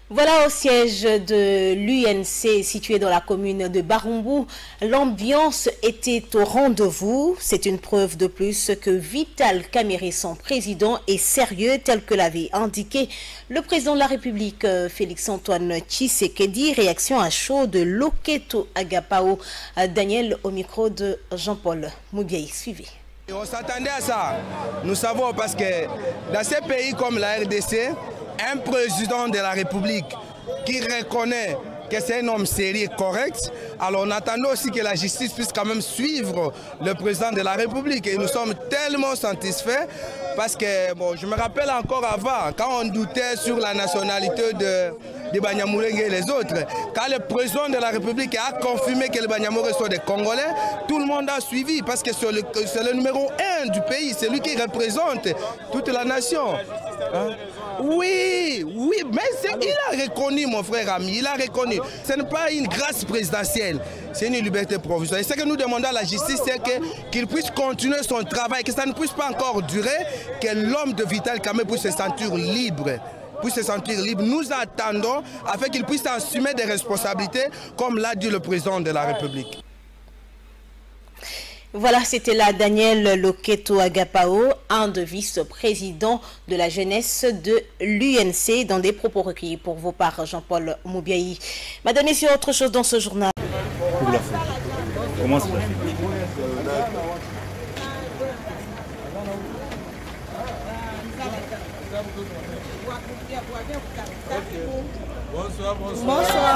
Voilà, au siège de l'UNC situé dans la commune de Barumbu, l'ambiance était au rendez-vous. C'est une preuve de plus que Vital Kamerhe, son président, est sérieux tel que l'avait indiqué le président de la République, Félix-Antoine Tshisekedi. Réaction à chaud de Loketo Agapao. Daniel au micro de Jean-Paul Moubiaï. Suivez. On s'attendait à ça. Nous savons parce que dans ces pays comme la RDC, un président de la République qui reconnaît que c'est un homme sérieux et correct, alors on attendait aussi que la justice puisse quand même suivre le président de la République. Et nous sommes tellement satisfaits parce que, bon, je me rappelle encore avant, quand on doutait sur la nationalité de Banyamulenge et les autres, quand le président de la République a confirmé que les Banyamulenge sont des Congolais, tout le monde a suivi parce que c'est le numéro 1 du pays, c'est lui qui représente toute la nation. Hein? Oui, mais il a reconnu, mon frère ami, il a reconnu. Ce n'est pas une grâce présidentielle, c'est une liberté provisoire. Et ce que nous demandons à la justice, c'est qu'il puisse continuer son travail, que ça ne puisse pas encore durer, que l'homme de Vital Kamerhe puisse se sentir libre. Nous attendons afin qu'il puisse assumer des responsabilités, comme l'a dit le président de la République. Voilà, c'était là Daniel Loketo Agapao, un des vice-présidents de la jeunesse de l'UNC, dans des propos recueillis pour vous par Jean-Paul Moubiaï. Madame, sur autre chose dans ce journal. Pour la fin. Comment se passe? Bonsoir.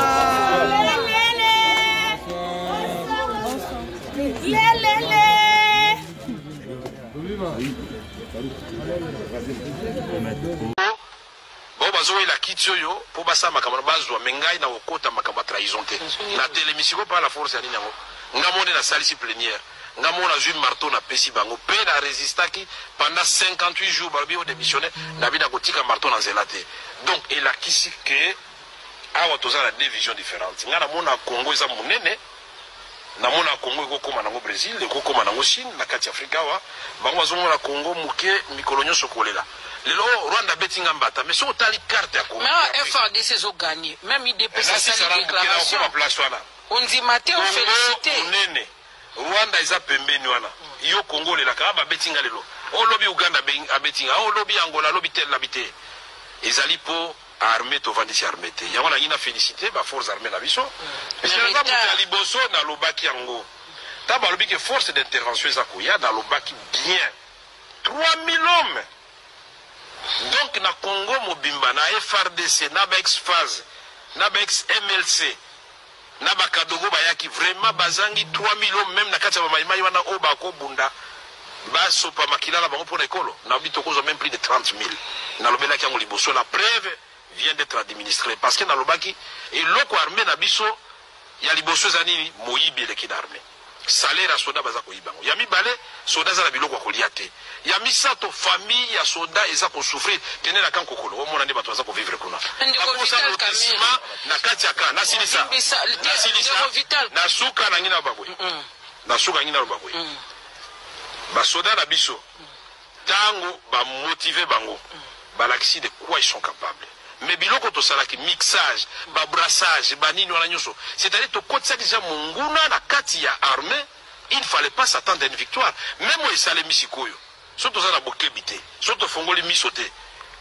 Bon bazoe la kiti oyo po basa makambo bazwa mengai na okota makambo trahison te na télémission par la force ya nini yango ngamone na salisi plénière ngamona zui marteau na pesi bango pe na résistaki pendant 58 jours babi o démissionné na bida kotika marteau na nzela te donc et la kisi que awa toza na deux visions différentes ngana mona Congo eza munene na mona Congo ekokoma nango Brésil ekokoma nango Chine na kati Afrika wa bango bazomona Congo muke mikolo nyonso kolela lelo Rwanda betinga mbata mais so tali carte ya Congo mais FARDC zo gagné même il dépose sa déclaration on dit maté on félicité munene Rwanda eza pembeni wana yo Congo lela ka ba betinga lelo o lobi Uganda abetinga o lobi Angola lobi tel labité ezali po armée to vandisi armée te yango na ina félicité ba force armée na biso parce que na ba liboso na lobaki yango ta ba lobi que force d'intervention eza koya na lobaki bien 3000 hommes donc na Congo mobimba na FARDC na ba ex-phase na ba ex-MLC na ba kadogo bayaki vraiment bazangi 3000 hommes même na kati ya maimai wana o ba ko bunda ba sopa makila la bango pour l'école na bitoko zo même plus de 30 000 na lobelaki yango liboso la preuve vient d'être administré parce que dans le baki et loko armée na biso ya liboso zani moyibi le kidarmé salaire à soda baza ko yibango ya mibale soda za la biloko ko liate ya misato famille ya soda eza ko souffrir tene na kankokolo o mona ne bato baza ko vivre kuna na kati aka na silisa na suka na ngina babwe na suka ngina babwe ba soda na biso tango ba motiver bango balakisi de quoi ils sont capables. Mais biloko to salaki mixage, ba brassage, ba nini wana nyoso. C'est-à-dire to kotisa déjà munguna na kati ya armée, il ne fallait pas s'attendre à une victoire. Même au salé misikoyo. Soto za na bokebité, soto fongoli misoté.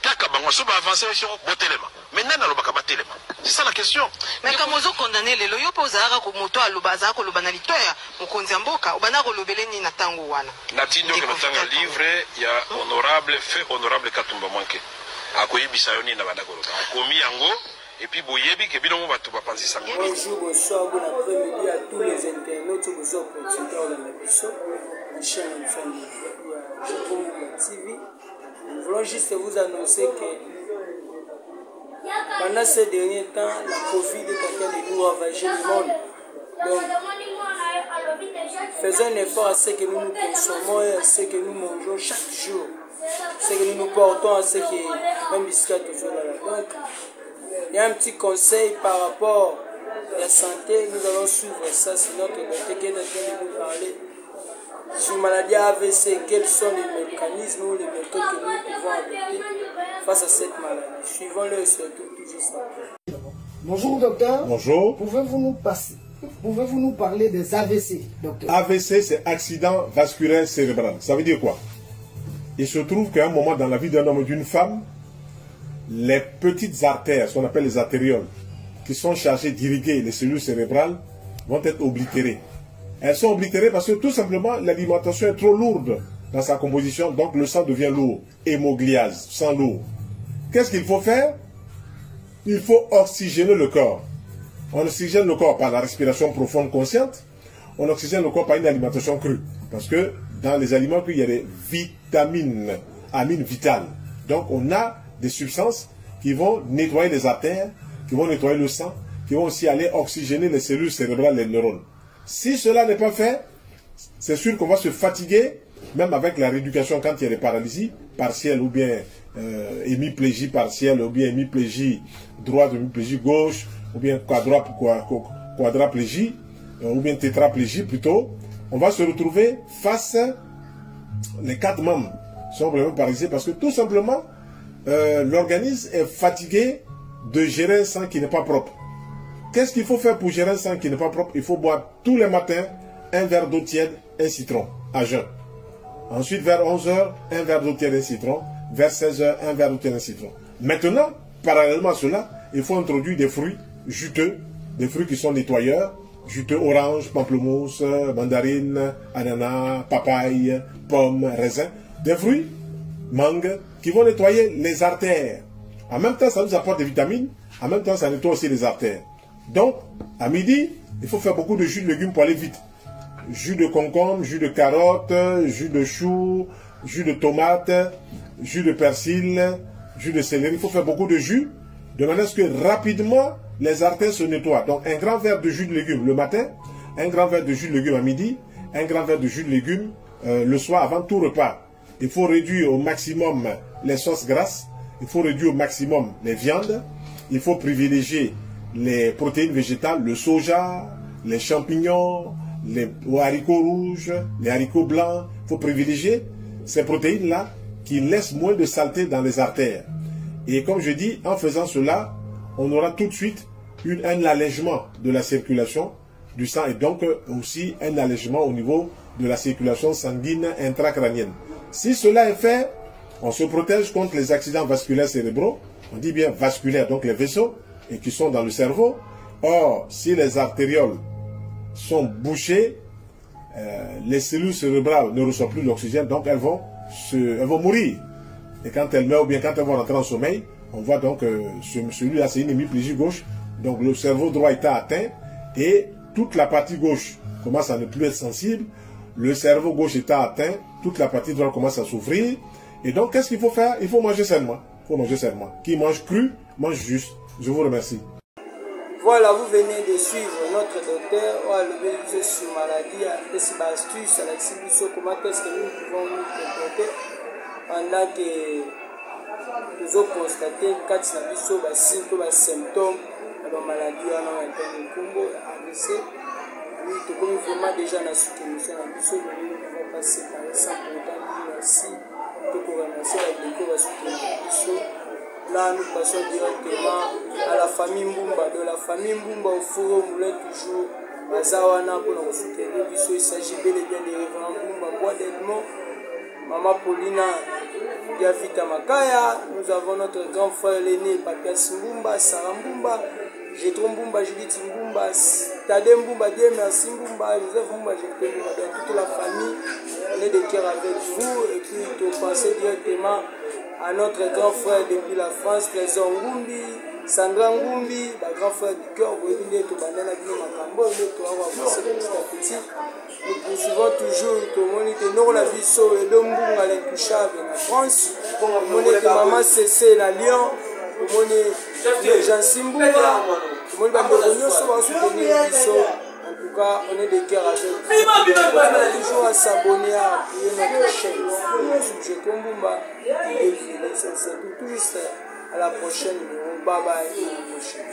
Kaka bango so ba avancer sur botelema. Maintenant na lobaka batelema. C'est ça la question. Mais comme ozo condamner les loyo pozara ko moto alobaza ko lobana litoya mokonzi mboka obana ko lobele ni na tango wana. Na tindo ke tanga livre ya honorable fait honorable Katumba Mwanke. Akoyebisa yoni na banda koloka komi yango et puis boyebi ke bilongo bato bapanzisa ngo. Bonjour, bonsoir, bon après-midi à tous les internautes qui sont connectés dans l'émission de chaîne famille TV. Nous voulons juste vous annoncer que pendant ces derniers temps, la Covid est en train de nous ravager le monde. Donc, faisons un effort à ce que nous nous consommons et à ce que nous mangeons chaque jour. Ce que nous nous portons à ce que même jusqu'à toujours là. Donc, il y a un petit conseil par rapport à la santé. Nous allons suivre ça sur notre docteur qui est en train de nous parler sur maladie AVC, quels sont les mécanismes ou les méthodes que nous pouvons adopter face à cette maladie. Suivons-le surtout tout juste après. Bonjour docteur. Bonjour. Pouvez-vous nous parler des AVC, docteur? AVC, c'est accident vasculaire cérébral. Ça veut dire quoi? Il se trouve qu'à un moment dans la vie d'un homme ou d'une femme, les petites artères, ce qu'on appelle les artérioles, qui sont chargées d'irriguer les cellules cérébrales, vont être oblitérées. Elles sont oblitérées parce que tout simplement l'alimentation est trop lourde dans sa composition, donc le sang devient lourd, hémogliase, sang lourd. Qu'est-ce qu'il faut faire? Il faut oxygéner le corps. On oxygène le corps par la respiration profonde consciente, on oxygène le corps par une alimentation crue. Parce que dans les aliments crus, il y a des vitamines, amines vitales. Donc on a des substances qui vont nettoyer les artères, qui vont nettoyer le sang, qui vont aussi aller oxygéner les cellules cérébrales, les neurones. Si cela n'est pas fait, c'est sûr qu'on va se fatiguer, même avec la rééducation quand il y a des paralysies partielles ou bien hémiplégie partielle ou bien hémiplégie droite, hémiplégie gauche, ou bien quadraplégie, ou bien tétraplégie plutôt. On va se retrouver face les 4 membres sont vraiment paralysés parce que tout simplement l'organisme est fatigué de gérer un sang qui n'est pas propre. Qu'est-ce qu'il faut faire pour gérer un sang qui n'est pas propre? Il faut boire tous les matins un verre d'eau tiède, un citron, à jeun. Ensuite, vers 11h, un verre d'eau tiède, un citron. Vers 16h, un verre d'eau tiède, un citron. Maintenant, parallèlement à cela, il faut introduire des fruits juteux, des fruits qui sont nettoyeurs, juteux, orange, pamplemousse, mandarine, ananas, papaye, pomme, raisin. Des fruits, mangue, qui vont nettoyer les artères. En même temps, ça nous apporte des vitamines. En même temps, ça nettoie aussi les artères. Donc, à midi, il faut faire beaucoup de jus de légumes pour aller vite. Jus de concombre, jus de carotte, jus de chou, jus de tomate, jus de persil, jus de céleri. Il faut faire beaucoup de jus, de manière à ce que rapidement, les artères se nettoient. Donc, un grand verre de jus de légumes le matin, un grand verre de jus de légumes à midi, un grand verre de jus de légumes le soir avant tout repas. Il faut réduire au maximum les sauces grasses, il faut réduire au maximum les viandes, il faut privilégier les protéines végétales, le soja, les champignons, les haricots rouges, les haricots blancs. Il faut privilégier ces protéines-là qui laissent moins de saleté dans les artères. Et comme je dis, en faisant cela, on aura tout de suite un allègement de la circulation du sang et donc aussi un allègement au niveau de la circulation sanguine intracrânienne. Si cela est fait, on se protège contre les accidents vasculaires cérébraux. On dit bien vasculaires, donc les vaisseaux, et qui sont dans le cerveau. Or, si les artérioles sont bouchées, les cellules cérébrales ne reçoivent plus l'oxygène, donc elles vont mourir. Et quand elles meurent, ou bien quand elles vont rentrer en sommeil, on voit donc celui-là, c'est une hémiplégie gauche. Donc le cerveau droit est atteint et toute la partie gauche commence à ne plus être sensible. Le cerveau gauche est atteint, toute la partie droite commence à souffrir. Et donc, qu'est-ce qu'il faut faire? Il faut manger sainement. Il faut manger sainement. Qui mange cru, mange juste. Je vous remercie. Voilà, vous venez de suivre notre docteur. On va lever sur maladie, et si astuce, à la comment est-ce que nous pouvons nous comporter pendant que nous avons constaté quand il y a des symptômes de la maladie, on a un combo AVC. Oui, comme vraiment déjà dans cette émission, nous ne pas séparer sans pourtant dire merci. Tout pour remercier la déco à soutenir. Là, nous passons directement à la famille Mbumba. De la famille Mbumba au four au moulin toujours. Bazawana pour nous soutenir. Il s'agit bel et bien des révérends Mbumba. Bois d'Edmond, Maman Paulina Yavita Makaya. Nous avons notre grand frère l'aîné, Papias Mbumba, Sarah Mbumba, Jetron Mbumba, Judith Mbumba, Tade Mbumba, Dieu merci Mbumba, Joseph Mbumba, Jekte Mbumba. Donc toute la famille, on est de cœur avec vous. Et puis, nous pensons directement à notre grand frère depuis la France, Trésor Ngumbi, Sandra Ngumbi, le grand frère du cœur, nous poursuivons toujours, nous la Bisso et l'Ombunga, l'intouchable en France, nous Maman Cessé, la Lyon, nous Jean Simbunga, nous soutenir Bisso. En tout cas, on est de cœur avec vous. Toujours à s'abonner à notre chaîne. Je Kombumba et c'est tout juste à la prochaine. Bye bye. À la prochaine.